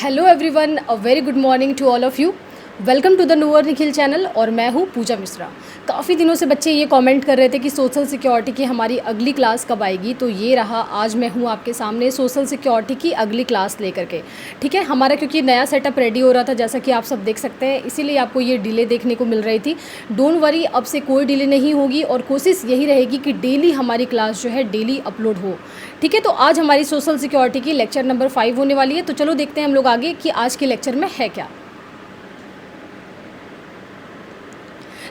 Hello everyone, a very good morning to all of you. Welcome to the नूअर Nikhil channel और मैं हूँ पूजा मिश्रा। काफ़ी दिनों से बच्चे ये कमेंट कर रहे थे कि सोशल सिक्योरिटी की हमारी अगली क्लास कब आएगी, तो ये रहा, आज मैं हूँ आपके सामने सोशल सिक्योरिटी की अगली क्लास लेकर के। ठीक है, हमारा क्योंकि नया सेटअप रेडी हो रहा था, जैसा कि आप सब देख सकते हैं, इसीलिए आपको ये डिले देखने को मिल रही थी। डोंट वरी, अब से कोई डिले नहीं होगी और कोशिश यही रहेगी कि डेली हमारी क्लास जो है डेली अपलोड हो। ठीक है, तो आज हमारी सोशल सिक्योरिटी की लेक्चर नंबर 5 होने वाली है। तो चलो देखते हैं हम लोग आगे कि आज के लेक्चर में है क्या।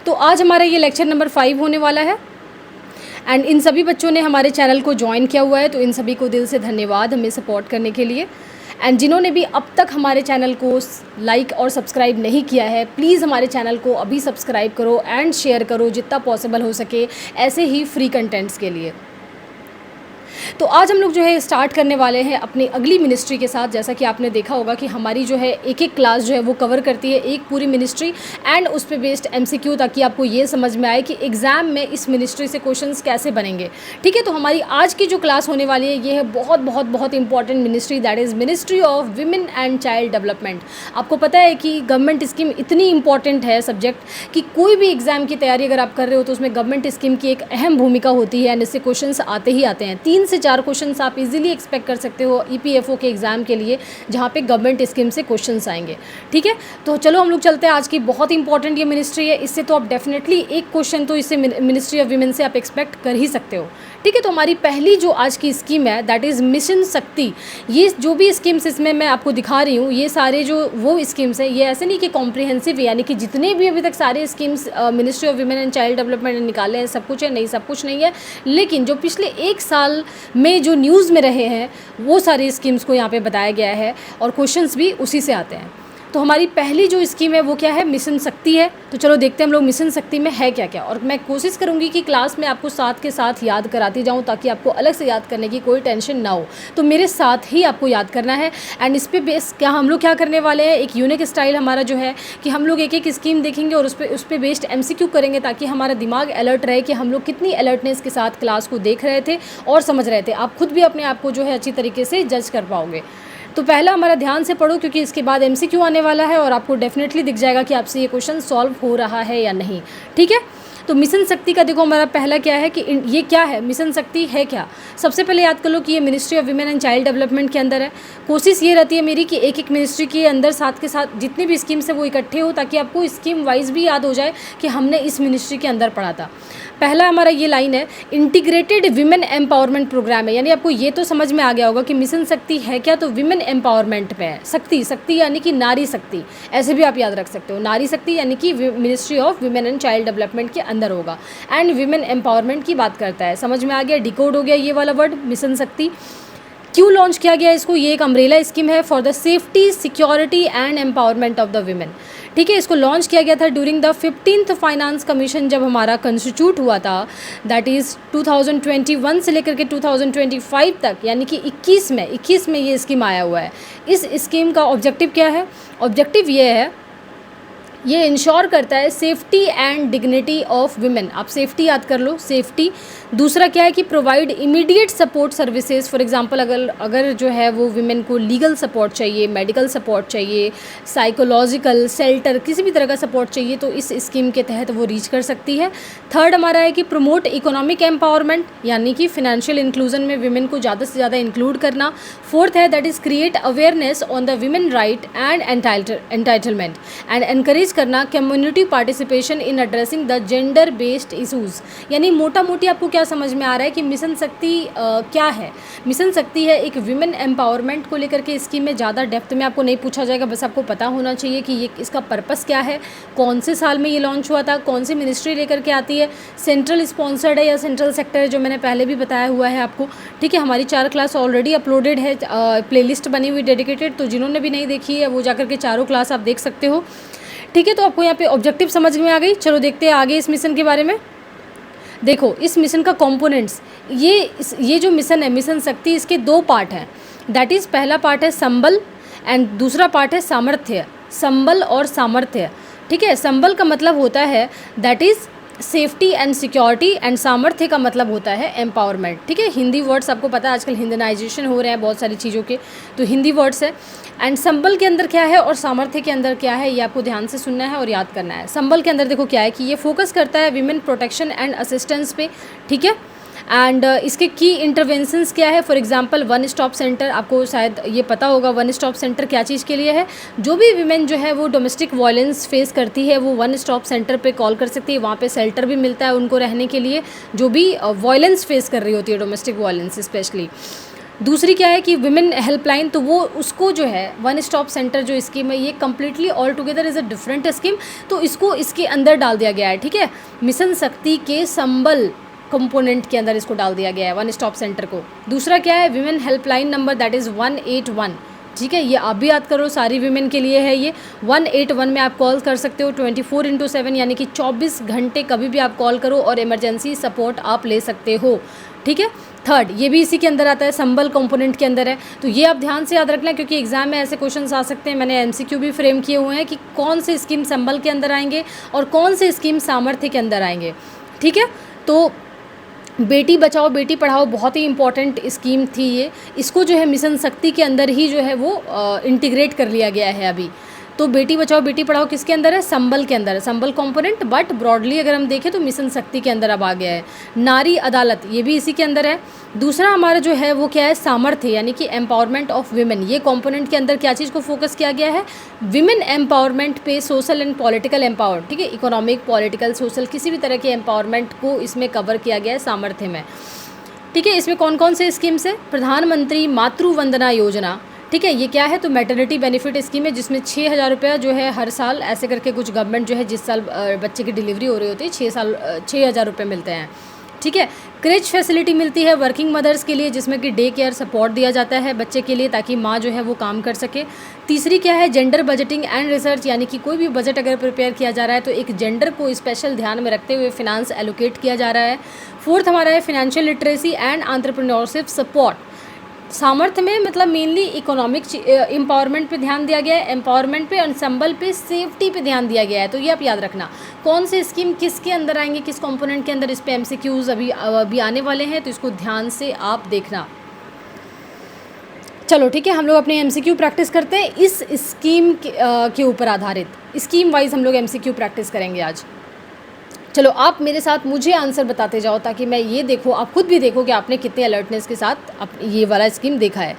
तो आज हमारा ये लेक्चर नंबर 5 होने वाला है एंड इन सभी बच्चों ने हमारे चैनल को ज्वाइन किया हुआ है, तो इन सभी को दिल से धन्यवाद हमें सपोर्ट करने के लिए। एंड जिन्होंने भी अब तक हमारे चैनल को लाइक और सब्सक्राइब नहीं किया है, प्लीज़ हमारे चैनल को अभी सब्सक्राइब करो एंड शेयर करो जितना पॉसिबल हो सके, ऐसे ही फ्री कंटेंट्स के लिए। तो आज हम लोग जो है स्टार्ट करने वाले हैं अपनी अगली मिनिस्ट्री के साथ। जैसा कि आपने देखा होगा कि हमारी जो है एक एक क्लास जो है वो कवर करती है एक पूरी मिनिस्ट्री एंड उस पे बेस्ड एमसीक्यू, ताकि आपको ये समझ में आए कि एग्ज़ाम में इस मिनिस्ट्री से क्वेश्चंस कैसे बनेंगे। ठीक है, तो हमारी आज की जो क्लास होने वाली है ये है बहुत बहुत बहुत important ministry, that is ministry of women and child development. आपको पता है कि गवर्नमेंट स्कीम इतनी इंपॉर्टेंट है सब्जेक्ट कि कोई भी एग्ज़ाम की तैयारी अगर आप कर रहे हो तो उसमें गवर्नमेंट स्कीम की एक अहम भूमिका होती है एंड इससे क्वेश्चन आते ही आते हैं। 3 से 4 क्वेश्चंस आप इजीली एक्सपेक्ट कर सकते हो ईपीएफओ के एग्जाम के लिए, जहाँ पे गवर्नमेंट स्कीम से क्वेश्चंस आएंगे। ठीक है, तो चलो हम लोग चलते हैं। आज की बहुत इंपॉर्टेंट ये मिनिस्ट्री है, इससे तो आप डेफिनेटली एक क्वेश्चन तो इससे मिनिस्ट्री ऑफ वीमेन से आप एक्सपेक्ट कर ही सकते हो। ठीक है, तो हमारी पहली जो आज की स्कीम है दैट इज़ मिशन शक्ति। ये जो भी स्कीम्स इसमें मैं आपको दिखा रही हूँ, ये सारे जो वो स्कीम्स हैं, ये ऐसे नहीं कि कॉम्प्रिहेंसिव, यानी कि जितने भी अभी तक सारे schemes ministry of women and child development ने निकाले हैं सब कुछ है, नहीं सब कुछ नहीं है, लेकिन जो पिछले 1 साल में जो न्यूज़ में रहे हैं वो सारी स्कीम्स को यहाँ पे बताया गया है और क्वेश्चंस भी उसी से आते हैं। तो हमारी पहली जो स्कीम है वो क्या है, मिशन शक्ति है। तो चलो देखते हैं हम लोग मिशन शक्ति में है क्या क्या, और मैं कोशिश करूँगी कि क्लास में आपको साथ के साथ याद कराती जाऊँ ताकि आपको अलग से याद करने की कोई टेंशन ना हो। तो मेरे साथ ही आपको याद करना है एंड इस पर बेस क्या हम लोग क्या करने वाले हैं, एक यूनिक स्टाइल हमारा जो है कि हम लोग एक एक स्कीम देखेंगे और उस पर बेस्ड एमसीक्यू करेंगे, ताकि हमारा दिमाग अलर्ट रहे कि हम लोग कितनी अलर्टनेस के साथ क्लास को देख रहे थे और समझ रहे थे। आप खुद भी अपने आप को जो है अच्छी तरीके से जज कर पाओगे। तो पहला हमारा ध्यान से पढ़ो, क्योंकि इसके बाद एमसीक्यू आने वाला है और आपको डेफिनेटली दिख जाएगा कि आपसे ये क्वेश्चन सॉल्व हो रहा है या नहीं। ठीक है, तो मिशन शक्ति का देखो हमारा पहला क्या है कि ये क्या है, मिशन शक्ति है क्या। सबसे पहले याद कर लो कि ये ministry of women and child development के अंदर है। कोशिश ये रहती है मेरी कि एक एक मिनिस्ट्री के अंदर साथ के साथ जितनी भी स्कीम्स है वो इकट्ठे हो, ताकि आपको स्कीम वाइज भी याद हो जाए कि हमने इस मिनिस्ट्री के अंदर पढ़ा था। पहला हमारा ये लाइन है, इंटीग्रेटेड विमेन एम्पावरमेंट प्रोग्राम है, यानी आपको ये तो समझ में आ गया होगा कि मिशन शक्ति है क्या, तो विमेन एम्पावरमेंट पे है। शक्ति, शक्ति यानी कि नारी शक्ति, ऐसे भी आप याद रख सकते हो। नारी शक्ति यानी कि ministry of women and child development के अंदर होगा एंड विमेन एम्पावरमेंट की बात करता है। समझ में आ गया, डिकोड हो गया ये वाला वर्ड मिशन शक्ति। क्यों लॉन्च किया गया इसको, ये एक अम्ब्रेला स्कीम है for the safety, security and empowerment of the women. ठीक है, इसको लॉन्च किया गया था during the 15th finance commission, जब हमारा कंस्टिट्यूट हुआ था, दैट इज़ 2021 से लेकर के 2025 तक, यानी कि 21 में ये स्कीम आया हुआ है। इस स्कीम का ऑब्जेक्टिव क्या है, ऑब्जेक्टिव ये है, ये इंश्योर करता है safety and dignity of women. आप सेफ्टी याद कर लो, सेफ्टी। दूसरा क्या है कि provide immediate support services, for example अगर जो है वो विमेन को लीगल सपोर्ट चाहिए, मेडिकल सपोर्ट चाहिए, साइकोलॉजिकल, शेल्टर, किसी भी तरह का सपोर्ट चाहिए तो इस स्कीम के तहत वो रीच कर सकती है। थर्ड हमारा है कि प्रमोट इकोनॉमिक एम्पावरमेंट, यानी कि फिनेंशियल इंक्लूजन में विमेन को ज़्यादा से ज़्यादा इंक्लूड करना। फोर्थ है that is create awareness on the women right and entitlement and encourage करना community participation in addressing the gender based issues. यानी मोटा मोटी आपको क्या समझ में आ रहा है कि मिशन शक्ति क्या है। मिशन शक्ति है एक विमेन एम्पावरमेंट को लेकर के स्कीम में, ज़्यादा डेप्थ में आपको नहीं पूछा जाएगा, बस आपको पता होना चाहिए कि ये इसका पर्पस क्या है, कौन से साल में ये लॉन्च हुआ था, कौन सी मिनिस्ट्री लेकर के आती है, सेंट्रल स्पॉन्सर्ड है या सेंट्रल सेक्टर है, जो मैंने पहले भी बताया हुआ है आपको। ठीक है, हमारी 4 क्लास ऑलरेडी अपलोडेड है, प्लेलिस्ट बनी हुई डेडिकेटेड, तो जिन्होंने भी नहीं देखी है वो जाकर के चारों क्लास आप देख सकते हो। ठीक है, तो आपको यहाँ पे ऑब्जेक्टिव समझ में आ गई। चलो देखते हैं आगे इस मिशन के बारे में। देखो इस मिशन का कंपोनेंट्स, ये जो मिशन है मिशन शक्ति, इसके 2 पार्ट हैं। दैट इज़ पहला पार्ट है संबल एंड दूसरा पार्ट है सामर्थ्य। संबल और सामर्थ्य। ठीक है, संबल का मतलब होता है that is safety and security and सामर्थ्य का मतलब होता है एम्पावरमेंट। ठीक है, हिंदी वर्ड्स आपको पता है आजकल हिंदनाइजेशन हो रहे हैं बहुत सारी चीज़ों के, तो हिंदी वर्ड्स है। एंड संबल के अंदर क्या है और सामर्थ्य के अंदर क्या है, ये आपको ध्यान से सुनना है और याद करना है। संबल के अंदर देखो क्या है कि ये फोकस करता है विमेन प्रोटेक्शन एंड असिस्टेंस पे। ठीक है, एंड इसके की इंटरवेंशंस क्या है, for example one stop centre, आपको शायद ये पता होगा वन स्टॉप सेंटर क्या चीज़ के लिए है। जो भी विमेन जो है वो डोमेस्टिक वायलेंस फेस करती है वो वन स्टॉप सेंटर पे कॉल कर सकती है, वहाँ पे शेल्टर भी मिलता है उनको रहने के लिए, जो भी वायलेंस फेस कर रही होती है, डोमेस्टिक वायलेंस स्पेशली। दूसरी क्या है कि विमेन हेल्पलाइन, तो वो उसको जो है वन स्टॉप सेंटर जो स्कीम है ये completely all together is a different scheme, तो इसको इसके अंदर डाल दिया गया है। ठीक है, मिशन शक्ति के संबल कंपोनेंट के अंदर इसको डाल दिया गया है वन स्टॉप सेंटर को। दूसरा क्या है, women helpline number that is 181। ठीक है, ये आप भी याद करो, सारी विमेन के लिए है ये। 181 में आप कॉल कर सकते हो 24/7, यानी कि 24 घंटे कभी भी आप कॉल करो और इमरजेंसी सपोर्ट आप ले सकते हो। ठीक है, थर्ड ये भी इसी के अंदर आता है, संबल कंपोनेंट के अंदर है, तो ये आप ध्यान से याद रखना क्योंकि एग्जाम में ऐसे क्वेश्चंस आ सकते हैं। मैंने एमसीक्यू भी फ्रेम किए हुए हैं कि कौन से स्कीम संबल के अंदर आएंगे और कौन से स्कीम सामर्थ्य के अंदर आएंगे। ठीक है, तो बेटी बचाओ बेटी पढ़ाओ बहुत ही इंपॉर्टेंट स्कीम थी ये, इसको जो है मिशन शक्ति के अंदर ही जो है वो इंटीग्रेट कर लिया गया है अभी। तो बेटी बचाओ बेटी पढ़ाओ किसके अंदर है, संबल के अंदर है, संबल कंपोनेंट, बट ब्रॉडली अगर हम देखें तो मिशन शक्ति के अंदर अब आ गया है। नारी अदालत ये भी इसी के अंदर है। दूसरा हमारा जो है वो क्या है, सामर्थ्य यानी कि एम्पावरमेंट ऑफ विमेन, ये कंपोनेंट के अंदर क्या चीज़ को फोकस किया गया है, विमेन एम्पावरमेंट पे, सोशल एंड पॉलिटिकल एम्पावर। ठीक है, इकोनॉमिक पॉलिटिकल सोशल किसी भी तरह के एम्पावरमेंट को इसमें कवर किया गया है सामर्थ्य में। ठीक है, इसमें कौन कौन से स्कीम्स है, प्रधानमंत्री मातृ वंदना योजना। ठीक है, ये क्या है, तो मैटरनिटी बेनिफिट स्कीम है जिसमें 6,000 रुपया जो है हर साल ऐसे करके कुछ गवर्नमेंट जो है जिस साल बच्चे की डिलीवरी हो रही होती है 6,000 रुपये मिलते हैं। ठीक है, क्रेच फैसिलिटी मिलती है वर्किंग मदर्स के लिए जिसमें कि डे केयर सपोर्ट दिया जाता है बच्चे के लिए ताकि माँ जो है वो काम कर सके। तीसरी क्या है, जेंडर बजटिंग एंड रिसर्च, यानी कि कोई भी बजट अगर प्रिपेयर किया जा रहा है तो एक जेंडर को स्पेशल ध्यान में रखते हुए फिनांस एलोकेट किया जा रहा है। फोर्थ हमारा है financial literacy and entrepreneurship support. सामर्थ्य में मतलब मेनली इकोनॉमिक एम्पावरमेंट पे ध्यान दिया गया है, एम्पावरमेंट पे और संबल पे सेफ्टी पे ध्यान दिया गया है। तो ये आप याद रखना कौन से स्कीम किसके अंदर आएंगे, किस कंपोनेंट के अंदर, इस पे एमसीक्यूज अभी आने वाले हैं तो इसको ध्यान से आप देखना। चलो ठीक है, हम लोग अपने एमसीक्यू प्रैक्टिस करते हैं इस स्कीम के ऊपर आधारित, स्कीम वाइज हम लोग एमसीक्यू प्रैक्टिस करेंगे आज। चलो आप मेरे साथ मुझे आंसर बताते जाओ ताकि मैं ये देखो, आप खुद भी देखो कि आपने कितने अलर्टनेस के साथ ये वाला स्कीम देखा है।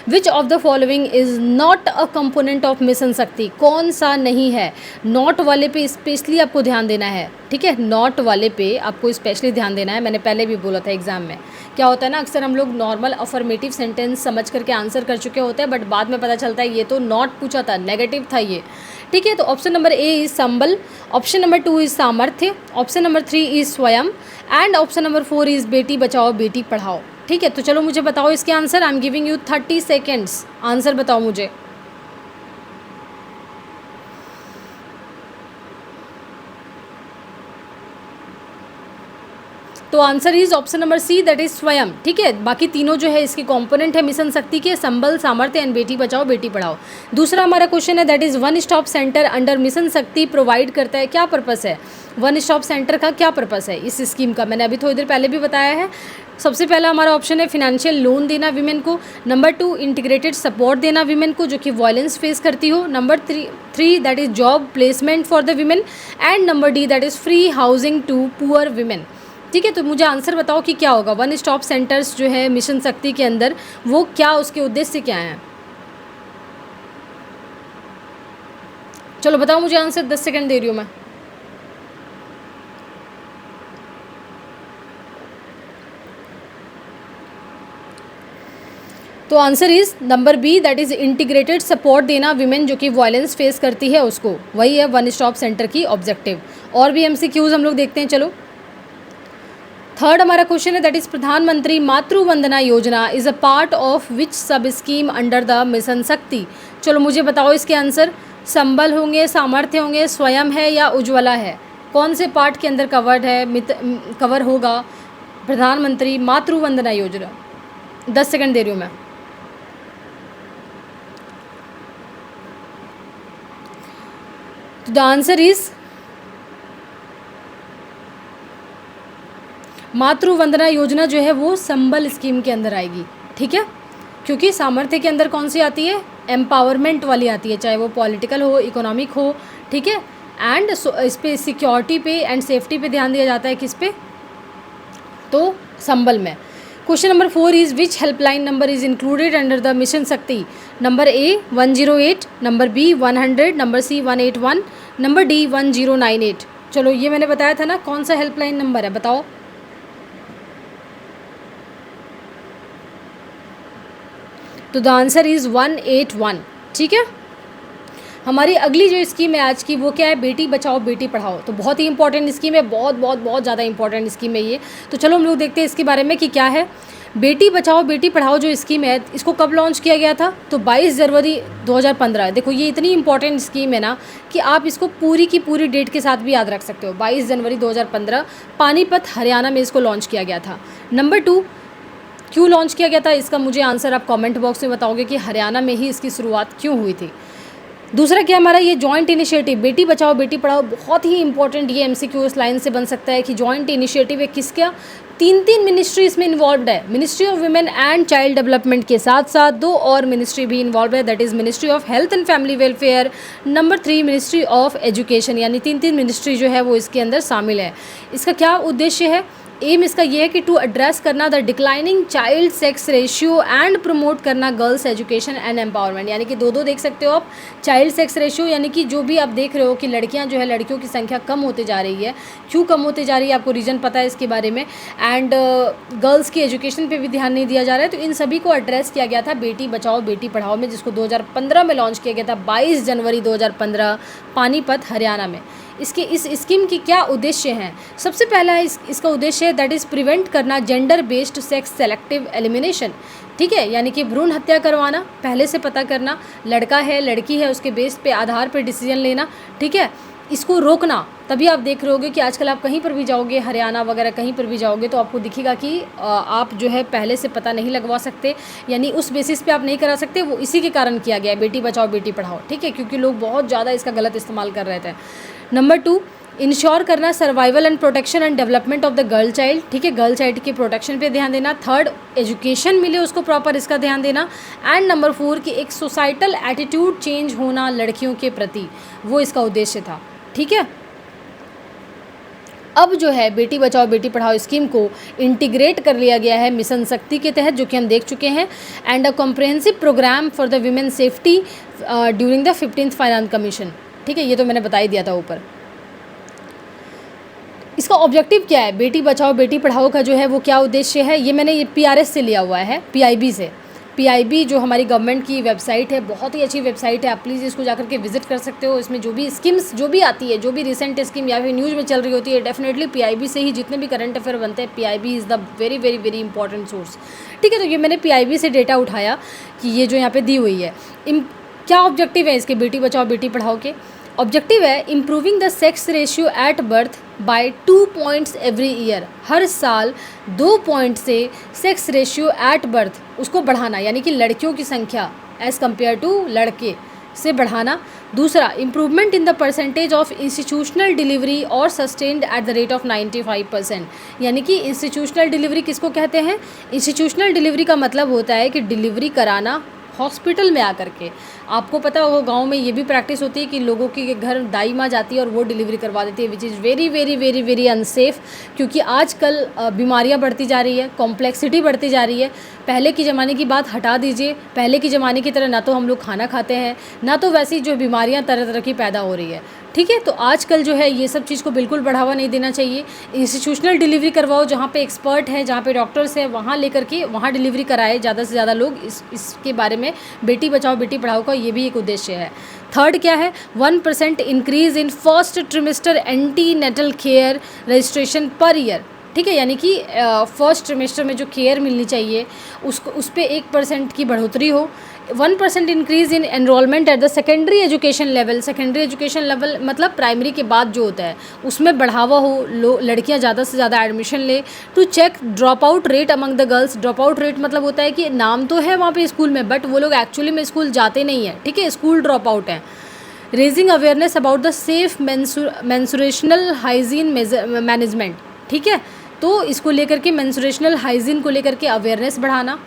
विच of the following is not a component of mission शक्ति, कौन सा नहीं है। नॉट वाले पे स्पेशली आपको ध्यान देना है। ठीक है, नॉट वाले पे आपको स्पेशली ध्यान देना है। मैंने पहले भी बोला था एग्जाम में क्या होता है ना, अक्सर हम लोग नॉर्मल अफर्मेटिव सेंटेंस समझ करके आंसर कर चुके होते हैं बट बाद में पता चलता है ये तो नॉट पूछा था, नेगेटिव था ये। ठीक है, तो option number A is Sambal, option number 2 is सामर्थ्य, ऑप्शन नंबर 3 इज़ स्वयं एंड ऑप्शन नंबर 4 इज़ बेटी बचाओ बेटी पढ़ाओ। ठीक है, तो चलो मुझे बताओ इसके answer. I am giving you 30 seconds, answer बताओ मुझे। तो answer is option number C that is स्वयं। ठीक है, बाकी तीनों जो है इसके कंपोनेंट है मिशन शक्ति के, संबल, सामर्थ्य एंड बेटी बचाओ बेटी पढ़ाओ। दूसरा हमारा क्वेश्चन है that is one stop centre under mission शक्ति प्रोवाइड करता है, क्या पर्पस है वन स्टॉप सेंटर का, क्या पर्पस है इस स्कीम का, मैंने अभी थोड़ी देर पहले भी बताया है। सबसे पहला हमारा ऑप्शन है फिनेंशियल लोन देना विमेन को, नंबर 2 इंटीग्रेटेड सपोर्ट देना विमेन को जो कि वायलेंस फेस करती हो, number 3 that is job placement for the women and number D that is free housing to poor women. ठीक है, तो मुझे आंसर बताओ कि क्या होगा वन स्टॉप सेंटर्स जो है मिशन शक्ति के अंदर, वो क्या उसके उद्देश्य क्या हैं। चलो बताओ मुझे आंसर, 10 सेकंड दे रही हूँ मैं। तो answer is number B that is integrated support देना विमेन जो कि वायलेंस फेस करती है उसको, वही है वन स्टॉप सेंटर की ऑब्जेक्टिव। और भी एमसीक्यूज हम लोग देखते हैं। चलो थर्ड हमारा क्वेश्चन है दैट इज प्रधानमंत्री Matru Vandana Yojana is a part of which सब स्कीम अंडर द मिशन शक्ति। चलो मुझे बताओ इसके आंसर, संबल होंगे, सामर्थ्य होंगे, स्वयं है या उज्ज्वला है, कौन से पार्ट के अंदर कवर्ड है, कवर होगा प्रधानमंत्री मातृ वंदना योजना। 10 सेकंड दे रही हूँ मैं। तो द आंसर इज मातृ वंदना योजना जो है वो संबल स्कीम के अंदर आएगी, ठीक है, क्योंकि सामर्थ्य के अंदर कौन सी आती है, एम्पावरमेंट वाली आती है, चाहे वो पॉलिटिकल हो, इकोनॉमिक हो, ठीक है। एंड इस पे सिक्योरिटी पे एंड सेफ्टी पे ध्यान दिया जाता है, किस पे, तो संबल में। Question number 4 is which helpline number is included under the mission Shakti. Number A 108, number B 100, number C 181, number D 1098। चलो ये मैंने बताया था ना, कौन सा हेल्पलाइन नंबर है बताओ। तो द आंसर इज़ 181, ठीक है। हमारी अगली जो स्कीम है आज की वो क्या है, बेटी बचाओ बेटी पढ़ाओ। तो बहुत ही इंपॉर्टेंट स्कीम है, बहुत बहुत बहुत ज़्यादा इंपॉर्टेंट स्कीम है ये। तो चलो हम लोग देखते हैं इसके बारे में कि क्या है। बेटी बचाओ बेटी पढ़ाओ जो स्कीम है, इसको कब लॉन्च किया गया था, तो 22 जनवरी 2015। देखो ये इतनी इंपॉर्टेंट स्कीम है ना कि आप इसको पूरी की पूरी डेट के साथ भी याद रख सकते हो। 22 जनवरी 2015 पानीपत हरियाणा में इसको लॉन्च किया गया था। नंबर 2, क्यों लॉन्च किया गया था, इसका मुझे आंसर आप कमेंट बॉक्स में बताओगे कि हरियाणा में ही इसकी शुरुआत क्यों हुई थी। दूसरा क्या हमारा ये जॉइंट इनिशिएटिव बेटी बचाओ बेटी पढ़ाओ, बहुत ही इंपॉर्टेंट ये एमसीक्यू इस लाइन से बन सकता है कि जॉइंट इनिशिएटिव है किसका, 3 मिनिस्ट्री इसमें इन्वॉल्व है। Ministry of women and child development के साथ साथ 2 और मिनिस्ट्री भी इन्वॉल्व है, that is ministry of health and family welfare, number 3 ministry of education. यानी 3 मिनिस्ट्री जो है वो इसके अंदर शामिल है। इसका क्या उद्देश्य है, एम इसका ये है कि टू एड्रेस करना the declining child sex ratio and promote करना गर्ल्स एजुकेशन एंड एम्पावरमेंट। यानी कि दो देख सकते हो आप, चाइल्ड सेक्स रेशियो यानी कि जो भी आप देख रहे हो कि लड़कियां जो है, लड़कियों की संख्या कम होते जा रही है, क्यों कम होते जा रही है आपको रीज़न पता है इसके बारे में। एंड गर्ल्स की एजुकेशन पे भी ध्यान नहीं दिया जा रहा है। तो इन सभी को एड्रेस किया गया था बेटी बचाओ बेटी पढ़ाओ में, जिसको 2015 में लॉन्च किया गया था, 22 जनवरी 2015 पानीपत हरियाणा में। इसके इस स्कीम की क्या उद्देश्य हैं, सबसे पहला है इसका उद्देश्य है दैट इज़ प्रिवेंट करना gender based sex selective elimination, ठीक है। यानी कि भ्रूण हत्या करवाना, पहले से पता करना लड़का है लड़की है उसके बेस पे आधार पे डिसीजन लेना, ठीक है, इसको रोकना। तभी आप देख रहे होगे कि आजकल आप कहीं पर भी जाओगे, हरियाणा वगैरह कहीं पर भी जाओगे तो आपको दिखेगा कि आप जो है पहले से पता नहीं लगवा सकते, यानी उस बेसिस पे आप नहीं करा सकते। वो इसी के कारण किया गया है बेटी बचाओ बेटी पढ़ाओ, ठीक है, क्योंकि लोग बहुत ज़्यादा इसका गलत इस्तेमाल कर रहे थे। नंबर 2, इंश्योर करना survival and protection and development of the girl child, ठीक है, गर्ल चाइल्ड के प्रोटेक्शन पे ध्यान देना। 3rd, एजुकेशन मिले उसको प्रॉपर, इसका ध्यान देना। एंड नंबर 4 कि एक सोसाइटल एटीट्यूड चेंज होना लड़कियों के प्रति, वो इसका उद्देश्य था, ठीक है। अब जो है बेटी बचाओ बेटी पढ़ाओ स्कीम को इंटीग्रेट कर लिया गया है मिशन शक्ति के तहत, जो कि हम देख चुके हैं, and a comprehensive programme for the women safety during the 15th finance commission, ठीक है, ये तो मैंने बता ही दिया था ऊपर। इसका ऑब्जेक्टिव क्या है, बेटी बचाओ बेटी पढ़ाओ का जो है वो क्या उद्देश्य है, ये मैंने PRS से लिया हुआ है, PIB से। PIB जो हमारी गवर्नमेंट की वेबसाइट है, बहुत ही अच्छी वेबसाइट है, आप प्लीज़ इसको जाकर के विजिट कर सकते हो। इसमें जो भी स्कीम्स जो भी आती है, जो भी रिसेंट स्कीम या फिर न्यूज़ में चल रही होती है, डेफिनेटली PIB से ही जितने भी करंट अफेयर बनते हैं, PIB is the very very very important source, ठीक है। तो ये मैंने PIB से डेटा उठाया कि ये जो यहाँ पे दी हुई है। क्या ऑब्जेक्टिव है इसके बेटी बचाओ बेटी पढ़ाओ के, ऑब्जेक्टिव है improving the sex ratio at birth by 2 points every year, हर साल 2 पॉइंट से सेक्स रेशियो एट बर्थ उसको बढ़ाना, यानी कि लड़कियों की संख्या एज़ कम्पेयर टू लड़के से बढ़ाना। दूसरा, improvement in the percentage of institutional delivery और sustained at the rate of 95%। यानी कि इंस्टीट्यूशनल डिलीवरी किसको कहते हैं, इंस्टीट्यूशनल डिलीवरी का मतलब होता है कि डिलीवरी कराना हॉस्पिटल में आकर के। आपको पता होगा गांव में ये भी प्रैक्टिस होती है कि लोगों के घर दाई माँ जाती है और वो डिलीवरी करवा देती है, which is very very very very unsafe, क्योंकि आजकल बीमारियां बढ़ती जा रही है, कॉम्प्लेक्सिटी बढ़ती जा रही है। पहले की ज़माने की बात हटा दीजिए, पहले की ज़माने की तरह ना तो हम लोग खाना खाते हैं, ना तो वैसी जो बीमारियां तरह तरह की पैदा हो रही है, ठीक है। तो आजकल जो है ये सब चीज़ को बिल्कुल बढ़ावा नहीं देना चाहिए। इंस्टीट्यूशनल डिलीवरी करवाओ, जहाँ पे एक्सपर्ट है, जहाँ पे डॉक्टर्स हैं, वहाँ लेकर के वहाँ डिलीवरी कराए ज़्यादा से ज़्यादा लोग। इसके बारे में बेटी बचाओ बेटी पढ़ाओ का ये भी एक उद्देश्य है। 3rd क्या है, 1% increase in first trimester antenatal care registration per year, ठीक है। यानी कि फर्स्ट ट्रिमेस्टर में जो केयर मिलनी चाहिए उसको उस पर 1% की बढ़ोतरी हो। 1% increase in enrolment at the secondary education level, secondary education level मतलब प्राइमरी के बाद जो होता है उसमें बढ़ावा हो, लड़कियां ज़्यादा से ज़्यादा एडमिशन ले। To check drop out rate among the girls, drop out rate मतलब होता है कि नाम तो है वहाँ पे स्कूल में बट वो लोग एक्चुअली में स्कूल जाते नहीं हैं, ठीक है, स्कूल ड्रॉप आउट है। Raising awareness about the safe menstrual hygiene management, ठीक है, तो इसको लेकर के मेंस्ट्रुएशनल हाइजीन को लेकर के अवेयरनेस बढ़ाना।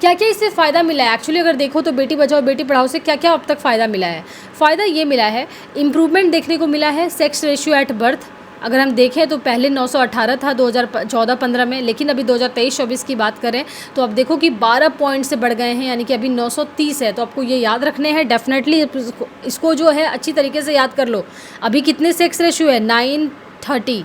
क्या क्या इससे फ़ायदा मिला है, एक्चुअली अगर देखो तो बेटी बचाओ बेटी पढ़ाओ से क्या क्या अब तक फ़ायदा मिला है। फ़ायदा ये मिला है, इम्प्रूवमेंट देखने को मिला है सेक्स रेशियो एट बर्थ। अगर हम देखें तो पहले 918 था 2014-15 में, लेकिन अभी 2023-24 की बात करें तो अब देखो कि 12 पॉइंट से बढ़ गए हैं, यानी कि अभी 930 है। तो आपको ये याद रखने हैं डेफिनेटली, इसको जो है अच्छी तरीके से याद कर लो। अभी कितने सेक्स रेशियो है, 930,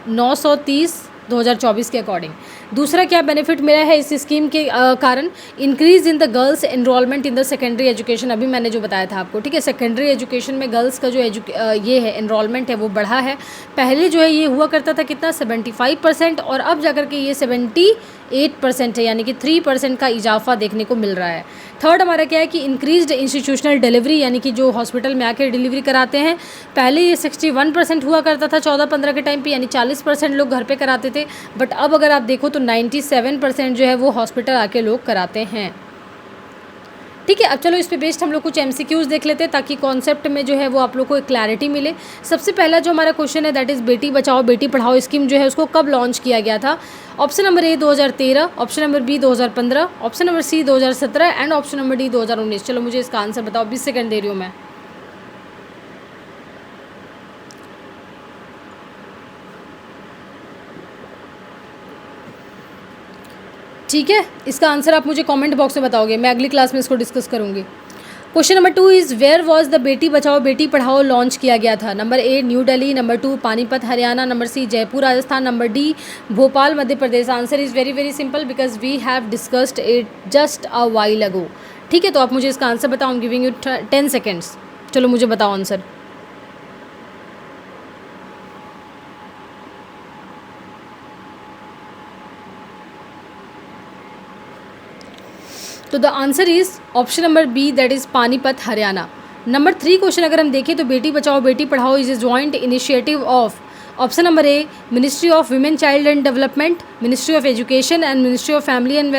930 2024 के अकॉर्डिंग। दूसरा क्या बेनिफिट मिला है इस स्कीम के कारण, increase in the girls enrolment in the secondary education. अभी मैंने जो बताया था आपको, ठीक है, सेकेंडरी एजुकेशन में गर्ल्स का जो ये है एनरोलमेंट है वो बढ़ा है। पहले जो है ये हुआ करता था कितना 75%, और अब जाकर के ये 78% है, यानी कि 3% का इजाफा देखने को मिल रहा है। थर्ड हमारा क्या है कि इंक्रीज्ड इंस्टीट्यूशनल डिलीवरी, यानी कि जो हॉस्पिटल में आकर डिलीवरी कराते हैं, पहले ये 61% हुआ करता था 14-15 के टाइम पे, यानी 40% लोग घर पे कराते थे, बट अब अगर आप देखो तो 97% जो है वो हॉस्पिटल आके लोग कराते हैं। ठीक है, अब चलो इस पे बेस्ड हम लोग कुछ MCQs देख लेते हैं ताकि कॉन्सेप्ट में जो है वो आप लोग को एक क्लैरिटी मिले। सबसे पहला जो हमारा क्वेश्चन है दैट इज़ बेटी बचाओ बेटी पढ़ाओ स्कीम जो है उसको कब लॉन्च किया गया था। Option number A 2013, option number B 2015, option number C 2017 and option number D 2019। चलो मुझे इसका आंसर बताओ, 20 सेकंड दे रही हूँ मैं। ठीक है, इसका आंसर आप मुझे कमेंट बॉक्स में बताओगे, मैं अगली क्लास में इसको डिस्कस करूँगी। Question number 2 is where was the Beti Bachao Beti Padhao launch किया गया था। Number A new Delhi, number 2 Panipat Haryana, number C Jaipur Rajasthan, number D Bhopal Madhya Pradesh. Answer is very very simple because we have discussed it just a while ago. ठीक है, तो आप मुझे इसका आंसर बताओ, I am giving you 10 seconds. चलो मुझे बताओ आंसर। तो the answer is option number B that is Panipat Haryana. Number 3 question अगर हम देखें तो Beti Bachao Beti Padhao is a joint initiative of option number A ministry of women child and development, ministry of education and ministry of family and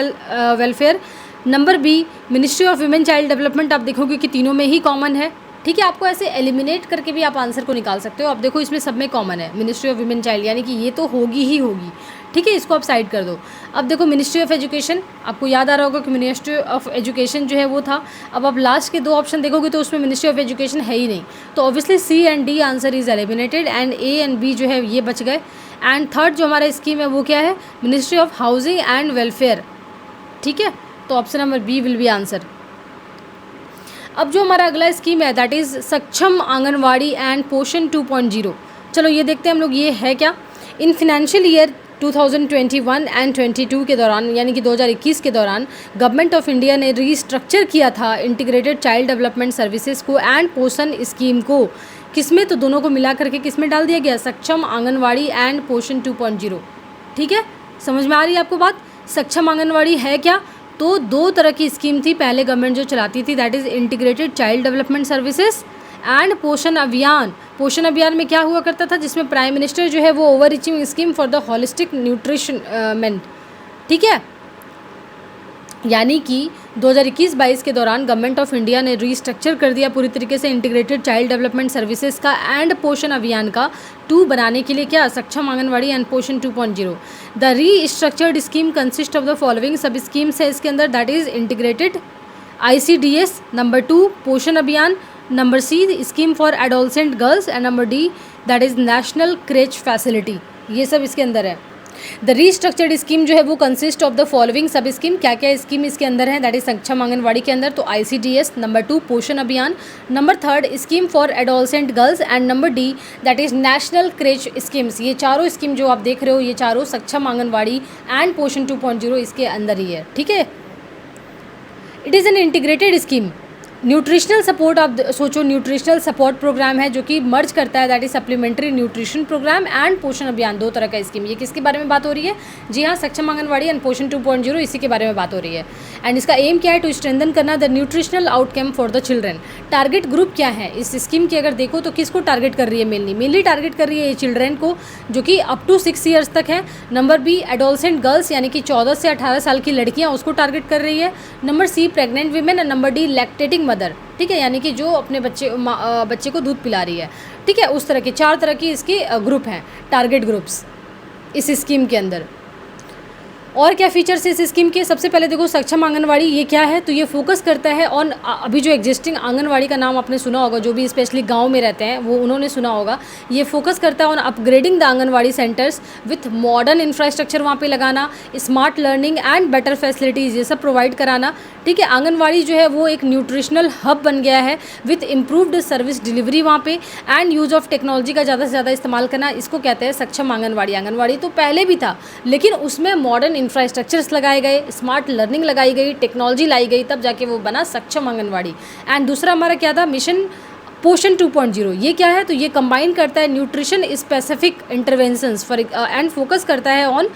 welfare. Number B ministry of women child development. आप देखोगे कि तीनों में ही common है। ठीक है, आपको ऐसे एलिमिनेट करके भी आप आंसर को निकाल सकते हो। आप देखो इसमें सब में कॉमन है मिनिस्ट्री ऑफ विमेन चाइल्ड, यानी कि ये तो होगी ही होगी। ठीक है, इसको आप साइड कर दो। अब देखो मिनिस्ट्री ऑफ एजुकेशन, आपको याद आ रहा होगा कि मिनिस्ट्री ऑफ एजुकेशन जो है वो था। अब आप लास्ट के 2 ऑप्शन देखोगे तो उसमें मिनिस्ट्री ऑफ एजुकेशन है ही नहीं, तो obviously C and D answer is eliminated and A and B जो है ये बच गए। एंड थर्ड जो हमारा स्कीम है वो क्या है, ministry of housing and welfare. ठीक है, तो option number B will be answer. अब जो हमारा अगला स्कीम है दैट इज़ सक्षम आंगनवाड़ी एंड पोषण 2.0। चलो ये देखते हैं हम लोग ये है क्या। इन फिनेंशियल ईयर 2021 एंड 22 के दौरान, यानी कि 2021 के दौरान गवर्नमेंट ऑफ इंडिया ने रीस्ट्रक्चर किया था इंटीग्रेटेड चाइल्ड डेवलपमेंट सर्विसेज को एंड पोषण स्कीम को। किसमें, तो दोनों को मिला करके किसमें डाल दिया गया, सक्षम आंगनवाड़ी एंड पोषण 2.0। ठीक है, समझ में आ रही है आपको बात। सक्षम आंगनवाड़ी है क्या, तो 2 तरह की स्कीम थी पहले गवर्नमेंट जो चलाती थी that is integrated child development services and Poshan अभियान। पोषण अभियान में क्या हुआ करता था, जिसमें प्राइम मिनिस्टर जो है वो over reaching scheme for the holistic nourishment. ठीक है, यानी कि 2021-22 के दौरान गवर्नमेंट ऑफ इंडिया ने रीस्ट्रक्चर कर दिया पूरी तरीके से इंटीग्रेटेड चाइल्ड डेवलपमेंट सर्विसेज का एंड पोषण अभियान का 2 बनाने के लिए, क्या, सक्षम anganwadi and Poshan 2.0। The restructured scheme consist of the following sub schemes है इसके अंदर that is integrated ICDS, number 2 Poshan Abhiyan, number C scheme for adolescent girls and number D that is national creche facility. ये सब इसके अंदर है। द रीस्ट्रक्चर्ड स्कीम जो है वो कंसिस्ट ऑफ द फॉलोइंग सब स्कीम। क्या क्या स्कीम इसके अंदर है, दैट इज सक्षम आंगनवाड़ी के अंदर तो ICDS, number 2 Poshan Abhiyan, number 3 scheme for adolescent girls and number D that is national creche schemes. ये चारों स्कीम जो आप देख रहे हो ये चारों सक्षम आंगनवाड़ी एंड पोषण 2.0 इसके अंदर ही है। ठीक है, it is an integrated scheme. Nutritional support, आप सोचो न्यूट्रिशनल सपोर्ट प्रोग्राम है जो कि मर्ज करता है that is supplementary nutrition programme and Poshan Abhiyan, 2 तरह का स्कीम। ये किसके बारे में बात हो रही है, जी हाँ, सक्षम आंगनवाड़ी एंड पोषण 2.0 इसी के बारे में बात हो रही है। एंड इसका एम क्या है, टू स्ट्रेंथन करना the nutritional outcome for the children. Target group क्या है इस स्कीम की, अगर देखो तो किसको टारगेट कर रही है, मेनली टारगेट कर रही है ये चिल्ड्रन को जो कि अप टू 6 ईयर्स तक है। नंबर बी एडोलसेंट गर्ल्स यानी कि 14 से 18 साल की लड़कियाँ, उसको टारगेट कर रही है। Number C pregnant women and number D lactating mother, ठीक है, यानी कि जो अपने बच्चे को दूध पिला रही है, ठीक है, उस तरह के 4 तरह की इसकी ग्रुप हैं, टारगेट ग्रुप्स इस स्कीम के अंदर। और क्या फीचर्स है इस स्कीम के? सबसे पहले देखो सक्षम आंगनवाड़ी ये क्या है, तो ये फोकस करता है ऑन अभी जो एग्जिस्टिंग आंगनवाड़ी का नाम आपने सुना होगा, जो भी स्पेशली गांव में रहते हैं वो उन्होंने सुना होगा। ये फोकस करता है on upgrading the anganwadi centres with modern infrastructure वहाँ पे लगाना, smart learning and better facilities ये सब प्रोवाइड कराना, ठीक है। आंगनवाड़ी जो है वो एक न्यूट्रिशनल हब बन गया है विथ इम्प्रूव्ड सर्विस डिलीवरी वहाँ पे एंड यूज़ ऑफ टेक्नोलॉजी का ज़्यादा से ज़्यादा इस्तेमाल करना, इसको कहते हैं सक्षम आंगनवाड़ी। आंगनवाड़ी तो पहले भी था लेकिन उसमें मॉडर्न इंफ्रास्ट्रक्चर्स लगाए गए, स्मार्ट लर्निंग लगाई गई, टेक्नोलॉजी लाई गई, तब जाके वो बना सक्षम आंगनवाड़ी। एंड दूसरा हमारा क्या था, मिशन पोषण 2.0। ये क्या है, तो ये कंबाइन करता है nutrition specific interventions for and focus करता है on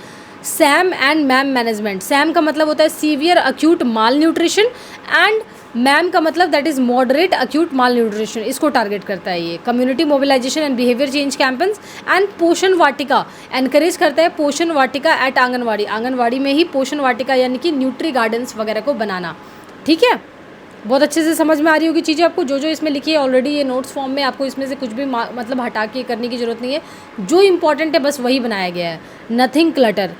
SAM and MAM management. SAM का मतलब होता है severe acute malnutrition and MAM का मतलब that is moderate acute malnutrition, इसको टारगेट करता है ये। Community mobilisation and behaviour change campaigns and Poshan Vatika encourage करता है पोषण वाटिका एट आंगनवाड़ी, आंगनवाड़ी में ही पोषण वाटिका यानी कि न्यूट्री गार्डन्स वगैरह को बनाना, ठीक है। बहुत अच्छे से समझ में आ रही होगी चीज़ें आपको, जो जो इसमें लिखी है ऑलरेडी ये नोट्स फॉर्म में, आपको इसमें से कुछ भी मतलब हटा के करने की ज़रूरत नहीं है, जो इंपॉर्टेंट है बस वही बनाया गया है, नथिंग क्लटर।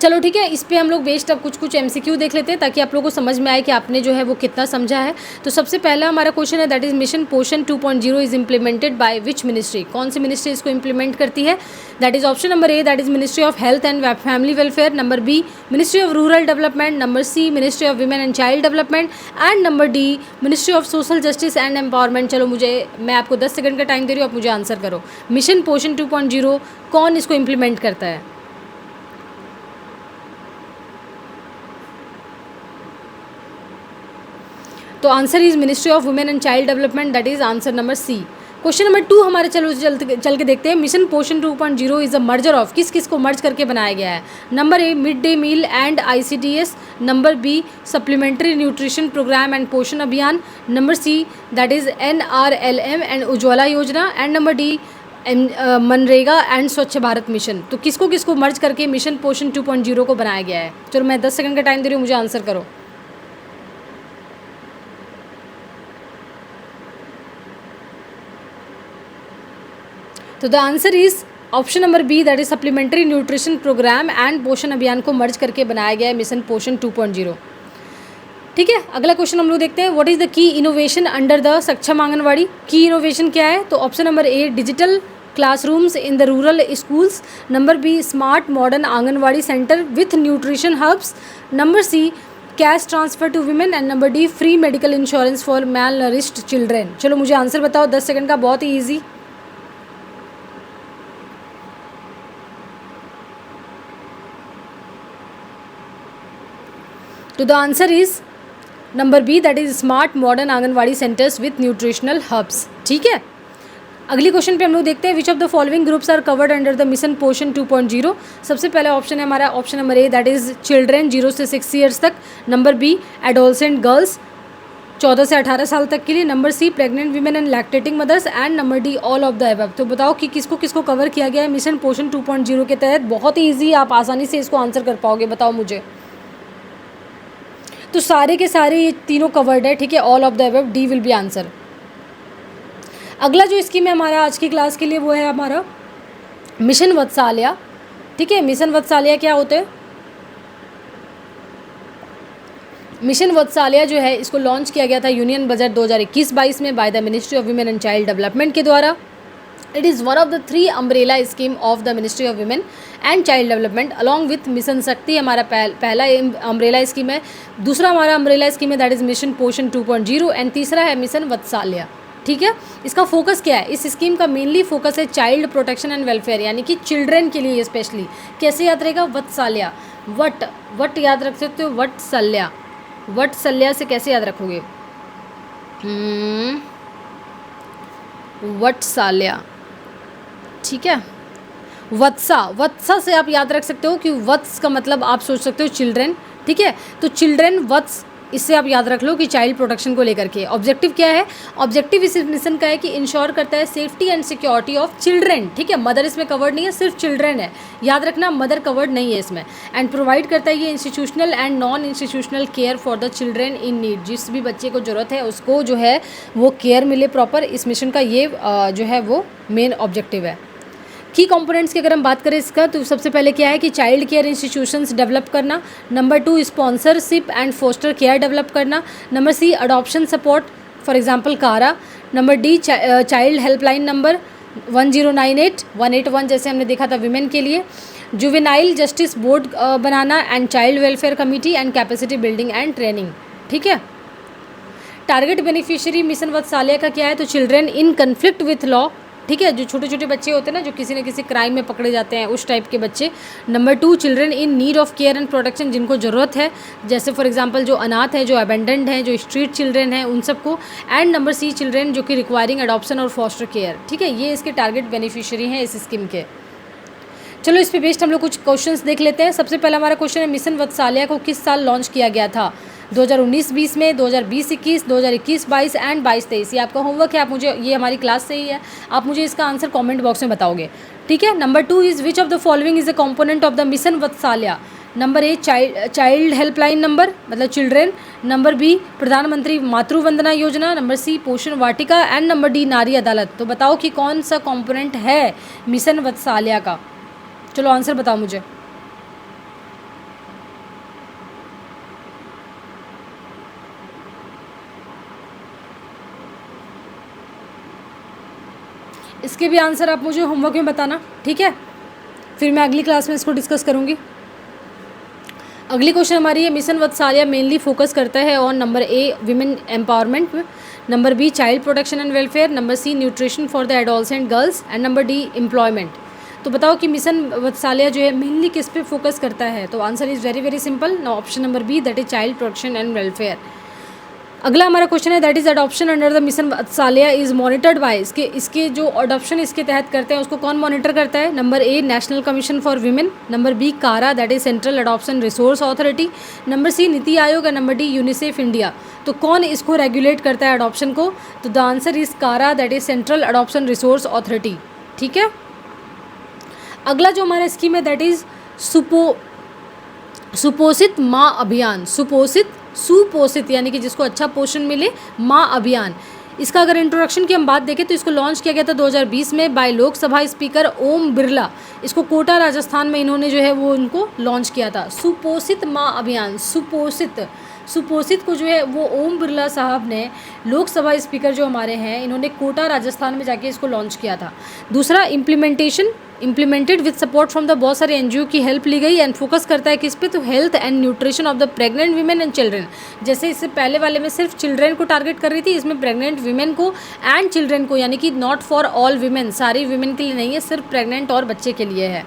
चलो ठीक है, इस पे हम लोग बेस्ड अब कुछ MCQ देख लेते हैं ताकि आप लोगों को समझ में आए कि आपने जो है वो कितना समझा है। तो सबसे पहला हमारा क्वेश्चन है that is mission Poshan 2.0 is implemented by which ministry, कौन सी मिनिस्ट्री इसको इम्प्लीमेंट करती है? That is option number A that is ministry of health and family welfare, number B ministry of rural development, number C ministry of women and child development and number D ministry of social justice and empowerment. चलो मैं आपको 10 second का time दे रही हूँ, आप मुझे answer करो। Mission Poshan 2.0 कौन इसको इम्प्लीमेंट करता है? तो answer is ministry of women and child development, that is answer number C. Question number 2 हमारे चलो चल के देखते हैं। Mission Poshan 2.0 is a merger of, किस किस को मर्ज करके बनाया गया है? Number A mid day meal and ICDS, number B supplementary nutrition programme and Poshan Abhiyan, number C that is NRLM and Ujjwala Yojana and number D MNREGA and Swachh Bharat mission. तो किसको किसको मर्ज करके मिशन पोषण 2.0 को बनाया गया है? चलो मैं 10 सेकंड का टाइम दे रही हूँ, मुझे आंसर करो। तो the answer is option number B that is supplementary nutrition programme and Poshan Abhiyan को मर्ज करके बनाया गया है मिशन पोषण 2.0, ठीक है। अगला क्वेश्चन हम लोग देखते हैं, what is the key innovation under the Saksham Anganwadi? Key innovation क्या है? तो option number A digital classrooms in the rural schools, number B smart modern Anganwadi centre with nutrition hubs, number C cash transfer to women and number D free medical insurance for malnourished children. चलो मुझे answer बताओ 10 second का, बहुत ही easy. तो the answer is number B that is smart modern Anganwadi centres with nutritional hubs, ठीक है। अगली क्वेश्चन पे हम लोग देखते हैं, which of the following groups are covered under the mission Poshan 2.0? सबसे पहला ऑप्शन है हमारा option number A that is children 0 से 6 ईयर्स तक, नंबर बी एडोलसेंट गर्ल्स 14 से 18 साल तक के लिए, number C pregnant women and lactating mothers and number D all of the above. तो बताओ कि किसको किसको कवर किया गया है मिशन पोषण 2.0 के तहत? बहुत ही ईजी, आप आसानी से इसको आंसर कर पाओगे, बताओ मुझे। तो सारे के सारे ये तीनों कवर्ड है, ठीक है, all of the above, D will be answer. अगला जो स्कीम है हमारा आज की क्लास के लिए वो है हमारा मिशन वत्साल्या, ठीक है। मिशन वत्साल्या क्या होते हैं? मिशन वत्साल्या जो है इसको लॉन्च किया गया था यूनियन बजट 2021-22 में by the ministry of women and child development के द्वारा। It is one of the 3 umbrella scheme of the ministry of women and child development along with mission शक्ति, हमारा पहला अम्ब्रेला स्कीम है। दूसरा हमारा अम्ब्रेला स्कीम है that is mission Poshan 2.0 and तीसरा है मिशन वत्साल्या, ठीक है। इसका फोकस क्या है? इस स्कीम का मेनली फोकस है चाइल्ड प्रोटेक्शन एंड वेलफेयर, यानी कि चिल्ड्रेन के लिए स्पेशली। कैसे याद रहेगा? वत्साल्या, वट याद रख सकते हो, वत्सल्या, वत्सल्या से कैसे याद रखोगे? वत्साल्या, ठीक है। वत्सा से आप याद रख सकते हो कि वत्स का मतलब आप सोच सकते हो चिल्ड्रेन, ठीक है। तो चिल्ड्रेन वत्स इससे आप याद रख लो कि चाइल्ड प्रोटेक्शन को लेकर के ऑब्जेक्टिव क्या है। ऑब्जेक्टिव इस मिशन का है कि इंश्योर करता है safety and security of children, ठीक है। मदर इसमें कवर्ड नहीं है, सिर्फ चिल्ड्रेन है, याद रखना, मदर कवर्ड नहीं है इसमें। एंड प्रोवाइड करता है ये institutional and non institutional care for the children in need, जिस भी बच्चे को ज़रूरत है उसको जो है वो केयर मिले प्रॉपर। इस मिशन का ये जो है वो मेन ऑब्जेक्टिव है। की कंपोनेंट्स की अगर हम बात करें इसका, तो सबसे पहले क्या है कि चाइल्ड केयर इंस्टीट्यूशंस डेवलप करना, number 2 sponsorship and foster care develop करना, number C adoption support for example CARA, number D child helpline number 1098 181 जैसे हमने देखा था विमेन के लिए, जुवेनाइल जस्टिस बोर्ड बनाना and child welfare committee and capacity building and training, ठीक है। टारगेट बेनिफिशियरी मिशन वत्साल्या का क्या है, तो children in conflict with law, ठीक है, जो छोटे छोटे बच्चे होते हैं ना जो किसी न किसी क्राइम में पकड़े जाते हैं, उस टाइप के बच्चे। Number 2 children in need of care and protection, जिनको ज़रूरत है, जैसे फॉर एग्जांपल जो अनाथ हैं, जो अबेंडेंड हैं, जो स्ट्रीट चिल्ड्रेन हैं, उन सबको। एंड नंबर सी चिल्ड्रेन जो कि रिक्वायरिंग अडॉप्शन और फॉस्टर केयर, ठीक है। ये इसके टारगेट बेनिफिशियरी हैं इस स्कीम के। चलो इस पे बेस्ड हम लोग कुछ क्वेश्चंस देख लेते हैं। सबसे पहला हमारा क्वेश्चन है मिशन वत्साल्या को किस साल लॉन्च किया गया था, 2019-20 में, 2020-21, 2021-22 एंड 22-23। ये आपका होमवर्क है, आप मुझे, ये हमारी क्लास से ही है, आप मुझे इसका आंसर कमेंट बॉक्स में बताओगे, ठीक है। Number 2 is which of the following is a component of the mission Vatsalya. Number A child helpline number मतलब children, number B Pradhan Mantri Matru Vandana Yojana, number C पोषण वाटिका एंड नंबर डी नारी अदालत। तो बताओ कि कौन सा कंपोनेंट है मिशन वत्साल्या का, चलो आंसर बताओ मुझे। इसके भी आंसर आप मुझे होमवर्क में बताना, ठीक है, फिर मैं अगली क्लास में इसको डिस्कस करूँगी। अगली क्वेश्चन हमारी है मिशन वत्साल्या मेनली फोकस करता है on number A women empowerment, number B child protection and welfare, number C nutrition for the adolescent girls and number D employment. तो बताओ कि मिशन वत्साल्या जो है मेनली किस पे फोकस करता है, तो answer is very very simple, option number B that is child protection and welfare. अगला हमारा क्वेश्चन है that is adoption under the mission Vatsalya is monitored by, इसके जो अडॉप्शन इसके तहत करते हैं उसको कौन मॉनिटर करता है। Number A national commission for women, number B CARA that is central adoption resource authority, number C NITI Aayog और नंबर डी यूनिसेफ इंडिया। तो कौन इसको रेगुलेट करता है अडॉप्शन को, तो द आंसर इज़ कारा that is central adoption resource authority, ठीक है। अगला जो हमारा स्कीम है दैट इज़ सुपोषित माँ अभियान, सुपोषित यानी कि जिसको अच्छा पोषण मिले, माँ अभियान। इसका अगर इंट्रोडक्शन की हम बात देखें तो इसको लॉन्च किया गया था 2020 में बाय लोकसभा स्पीकर ओम बिरला। इसको कोटा राजस्थान में इन्होंने जो है वो उनको लॉन्च किया था। सुपोषित माँ अभियान, सुपोषित को जो है वो ओम बिरला साहब ने, लोकसभा स्पीकर जो हमारे हैं, इन्होंने कोटा राजस्थान में जाके इसको लॉन्च किया था। दूसरा implemented with support from the बहुत सारे एनजीओ की हेल्प ली गई एंड फोकस करता है किस पे, तो health and nutrition of the pregnant women and children. जैसे इससे पहले वाले में सिर्फ चिल्ड्रन को टारगेट कर रही थी, इसमें प्रेग्नेंट वीमेन को एंड चिल्ड्रन को, यानी कि नॉट फॉर ऑल वीमेन, सारी वीमेन के लिए नहीं है, सिर्फ प्रेग्नेंट और बच्चे के लिए है।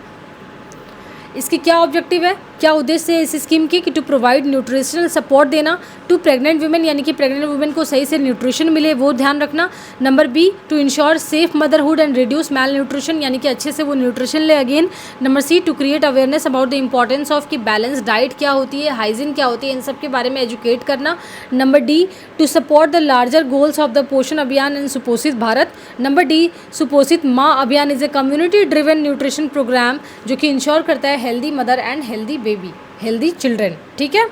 इसकी क्या ऑब्जेक्टिव है, क्या उद्देश्य है इस स्कीम की, कि टू प्रोवाइड न्यूट्रिशनल सपोर्ट देना टू प्रेग्नेंट वुमेन, यानी कि प्रेग्नेंट वुमेन को सही से न्यूट्रिशन मिले वो ध्यान रखना। Number B to ensure safe motherhood and reduce malnutrition, यानी कि अच्छे से वो न्यूट्रिशन ले again. Number C to create awareness about the importance of कि बैलेंस डाइट क्या होती है, हाइजीन क्या होती है, इन सब के बारे में एजुकेट करना। Number D to support the larger goals of the Poshan Abhiyan and सुपोषित Bharat. Number D Suposhit Maa Abhiyan is a community driven nutrition programme जो कि इंश्योर करता है healthy mother and healthy baby, healthy children, ठीक है।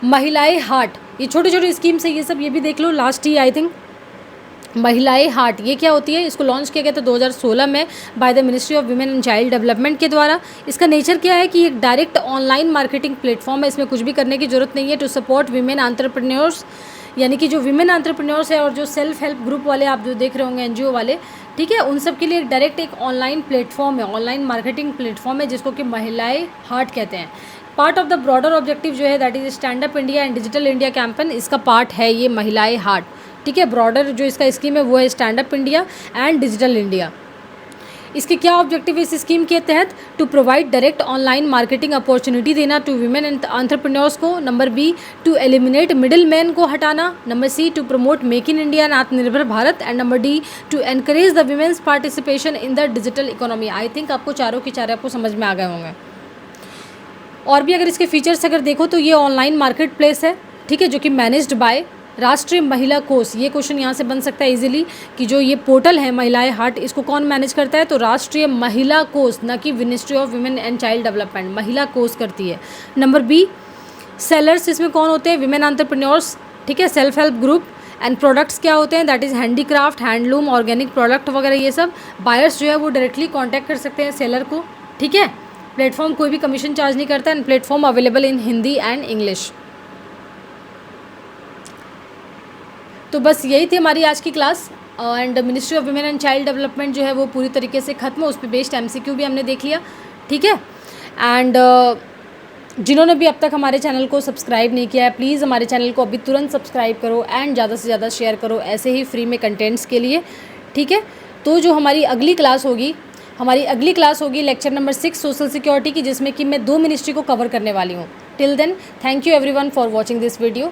महिलाएं हार्ट, ये छोटे छोटे स्कीम्स है, ये सब ये भी देख लो, लास्ट ही आई थिंक। महिलाएं हार्ट ये क्या होती है, इसको लॉन्च किया गया था 2016 में by the ministry of women and child development के द्वारा। इसका नेचर क्या है कि एक डायरेक्ट ऑनलाइन मार्केटिंग प्लेटफॉर्म है, इसमें कुछ भी करने की जरूरत नहीं है। टू सपोर्ट वीमेन एंटरप्रेन्योर्स, यानी कि जो विमेन एंटरप्रेन्योर्स है और जो सेल्फ हेल्प ग्रुप वाले आप जो देख रहे होंगे एनजीओ वाले, ठीक है, उन सब के लिए डायरेक्ट एक ऑनलाइन प्लेटफॉर्म है, ऑनलाइन मार्केटिंग प्लेटफॉर्म है जिसको कि महिलाएं हार्ट कहते हैं। Part of the broader objective जो है that is stand up India and digital India campaign, इसका पार्ट है ये महिलाएं हार्ट, ठीक है। ब्रॉडर जो इसका स्कीम है वो है stand up India and digital India. इसके क्या ऑब्जेक्टिव है इस स्कीम के तहत, to provide direct online marketing opportunity देना टू वीमेन एंटरप्रेन्योर्स को। Number B to eliminate middle man को हटाना। Number C to promote make in India and Atmanirbhar Bharat. And number D to encourage the women's participation in the digital economy. I think आपको चारों के चारों आपको समझ में आ गए होंगे। और भी अगर इसके फीचर्स अगर देखो तो ये ऑनलाइन मार्केट प्लेस है, ठीक है, जो कि मैनेज्ड बाय राष्ट्रीय महिला कोष। ये क्वेश्चन यहाँ से बन सकता है इजीली कि जो ये पोर्टल है महिलाएं हाट, इसको कौन मैनेज करता है, तो राष्ट्रीय महिला कोष, ना कि ministry of women and child development, महिला कोष करती है। नंबर बी, सेलर्स इसमें कौन होते हैं, विमेन एंटरप्रेन्योर्स, ठीक है, self help group. And products क्या होते हैं, that is handicraft, handloom, organic product वगैरह ये सब। बायर्स जो है वो डायरेक्टली कांटेक्ट कर सकते हैं सेलर को, ठीक है। प्लेटफॉर्म कोई भी कमीशन चार्ज नहीं करता, and platform available in Hindi and English. तो बस यही थी हमारी आज की class. And ministry of women and child development जो है वो पूरी तरीके से ख़त्म, उस पर बेस्ड MCQ भी हमने देख लिया, ठीक है। एंड जिन्होंने भी अब तक हमारे चैनल को सब्सक्राइब नहीं किया है, प्लीज़ हमारे चैनल को अभी तुरंत सब्सक्राइब करो एंड ज़्यादा से ज़्यादा शेयर करो ऐसे ही फ्री में कंटेंट्स के लिए, ठीक है। तो जो हमारी अगली क्लास होगी लेक्चर नंबर 6 सोशल सिक्योरिटी की, जिसमें कि मैं 2 मिनिस्ट्री को कवर करने वाली हूँ। Till then, thank you everyone for watching this video.